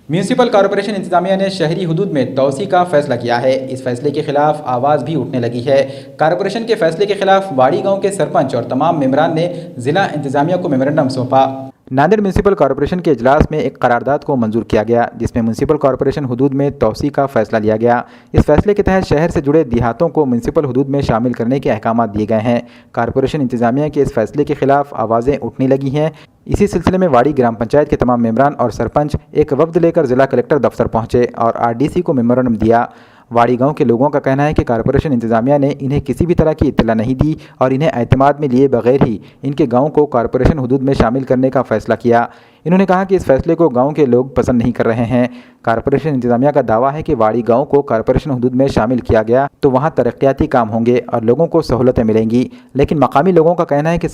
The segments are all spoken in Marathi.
म्यूनिसिपल कॉरपोरेशन इंतजामिया ने शहरी हुदूद में तोसी का फैसला किया है। इस फैसले के खिलाफ आवाज़ भी उठने लगी है। कॉरपोरेशन के फैसले के खिलाफ वाड़ी गांव के सरपंच और तमाम मेंबरान ने जिला इंतजामिया को मेमोरेंडम सौंपा। नांदेड़ म्यूनिसिपल कॉरपोरेशन के इजलास में एक करारदाद को मंजूर किया गया, जिसमें म्यूनिसिपल कॉरपोरेशन हुदूद में तोसी का फैसला लिया गया। इस फैसले के तहत शहर से जुड़े देहातों को म्यूनिसिपल हुदूद में शामिल करने के अहकाम दिए गए हैं। कॉरपोरेशन इंतजामिया के इस फैसले के खिलाफ आवाज़ें उठने लगी हैं। इसी सिलसिले में वाड़ी ग्राम पंचायत के तमाम मेंबरान और सरपंच एक वफ्द लेकर जिला कलेक्टर दफ्तर पहुंचे और आरडीसी को मेमोरेंडम दिया। वाड़ी गांव के लोगों का कहना है कि कॉरपोरेशन इंतजामिया ने इन्हें किसी भी तरह की इत्तला नहीं दी और इन्हें एतमाद में लिए बगैर ही इनके गांव को कॉरपोरेशन हुदूद में शामिल करने का फैसला किया। इन्होंने कहा कि इस फैसले को गांव के लोग पसंद नहीं कर रहे हैं। कॉरपोरेशन इंतजामिया का दावा है कि वाड़ी गांव को कॉरपोरेशन हुदूद में शामिल किया गया तो वहां तरक्याती काम होंगे और लोगों को सहूलतें मिलेंगी, लेकिन मकामी लोगों का कहना है कि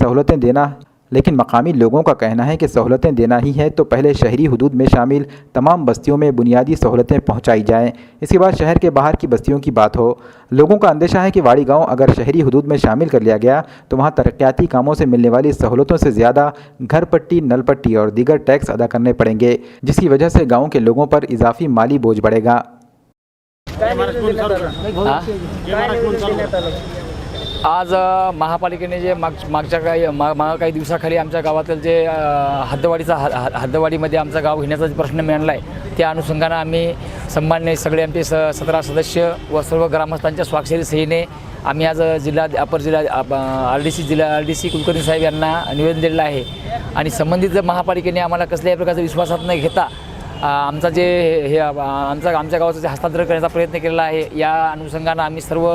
सहूलतें देना ही है तो पहले शहरी हुदूद में शामिल तमाम बस्तियों में बुनियादी सहूलतें पहुंचाई जाएं, इसके बाद शहर के बाहर की बस्तियों की बात हो। लोगों का अंदेशा है कि वाड़ी गांव अगर शहरी हुदूद में शामिल कर लिया गया तो वहां तरक्याती कामों से मिलने वाली सहूलतों से ज़्यादा घर पट्टी, नल पट्टी और दीगर टैक्स अदा करने पड़ेंगे, जिसकी वजह से गाँव के लोगों पर इजाफी माली बोझ बढ़ेगा। आज महापालिकेने जे मागच्या काही दिवसाखाली आमच्या गावातील जे हद्दवाडीमध्ये आमचं गाव घेण्याचा प्रश्न मिळाला आहे, त्या अनुषंगानं आम्ही सन्मान्य सगळे आमचे 17 सदस्य व सर्व ग्रामस्थांच्या स्वाक्षरी सहीने आम्ही आज अपर जिल्हा आरडीसी कुलकर्णी साहेब यांना निवेदन दिलेलं आहे आणि संबंधित महापालिकेने आम्हाला कसल्याही प्रकारचा विश्वासात न घेता आमचा जे हे आमच्या गावाचं जे हस्तांतरण करण्याचा प्रयत्न केलेला आहे, या अनुषंगानं आम्ही सर्व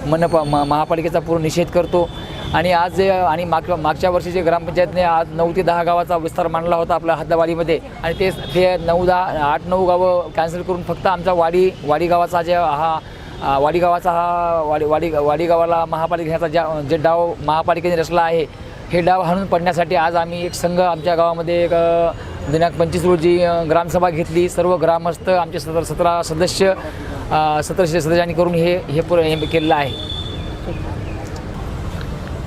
महापालिकेचा पूर्ण निषेध करतो। आणि आज जे आणि मागच्या वर्षी जे ग्रामपंचायतने आज 9 ते 10 गावाचा विस्तार मांडला होता आपल्या हद्दवाडीमध्ये आणि ते 8-9 गावं कॅन्सल करून फक्त आमचा वाडी गावाला महापालिका घेण्याचा जे डाव महापालिकेने रचला आहे, हे डाव हाणून पडण्यासाठी आज आम्ही एक संघ आमच्या गावामध्ये एक दिनांक 25 रोजी ग्रामसभा घेतली। सर्व ग्रामस्थ आमचे 17 सदस्यांनी करून हे केलेलं आहे।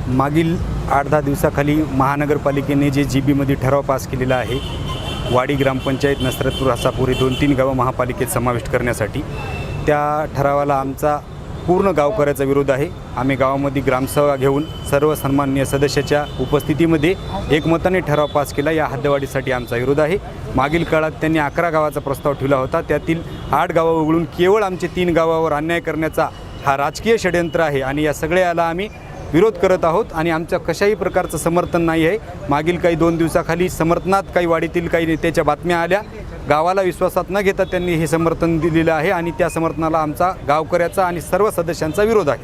मागील 8-10 दिवसाखाली महानगरपालिकेने जे जीबीमध्ये ठराव पास केलेला आहे, वाडी ग्रामपंचायत, नसरतपूर, हसापूर हे 2-3 गावं महापालिकेत समाविष्ट करण्यासाठी, त्या ठरावाला आमचा पूर्ण गावकऱ्याचा विरोध आहे। आम्ही गावामध्ये ग्रामसभा घेऊन सर्व सन्माननीय सदस्याच्या उपस्थितीमध्ये एकमताने ठराव पास केला। या हद्दवाढीसाठी आमचा विरोध आहे। मागील काळात त्यांनी 11 गावाचा प्रस्ताव ठेवला होता, त्यातील 8 गावं वगळून केवळ आमचे 3 गावावर अन्याय करण्याचा हा राजकीय षडयंत्र आहे आणि या सगळ्याला आम्ही विरोध करत आहोत आणि आमच्या कशाही प्रकारचं समर्थन नाही आहे। मागील काही 2 दिवसाखाली समर्थनात काही वाडीतील काही नेत्याच्या बातम्या आल्या, गावाला विश्वासात न घेता त्यांनी हे समर्थन दिलेलं आहे आणि त्या समर्थनाला आमचा गावकऱ्याचा आणि सर्व सदस्यांचा विरोध आहे।